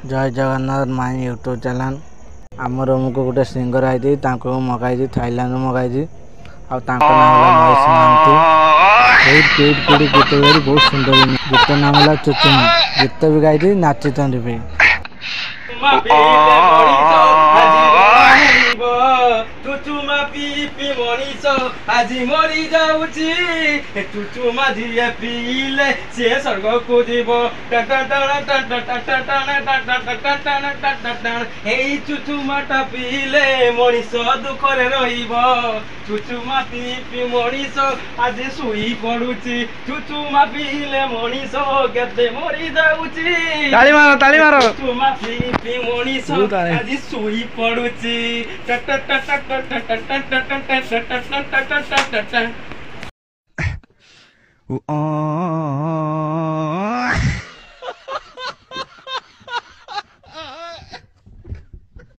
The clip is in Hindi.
जय जगन्नाथ माई यूट्यूब चैनल आम रूम को गोटे सिंगर आई मगाई थाईलैंड मगाई नाम है महेश महांती गीत गाई बहुत सुंदर गीत नाम है चुचुमा गीत भी गाई नाची भी चुचुमा पी मनीष आज मरी जाऊची चुचुमा झीए पीले सी स्वर्ग को जीव चुचुमाटा पीले मनीष दुखरे रहिब चुचुमा पी मनीष आज शुई पड़ुची चुचुमा पीले मनीष केते मरी जाऊची ताली मारो चुचुमा पी मनीष आज शुई पड़ुची Oh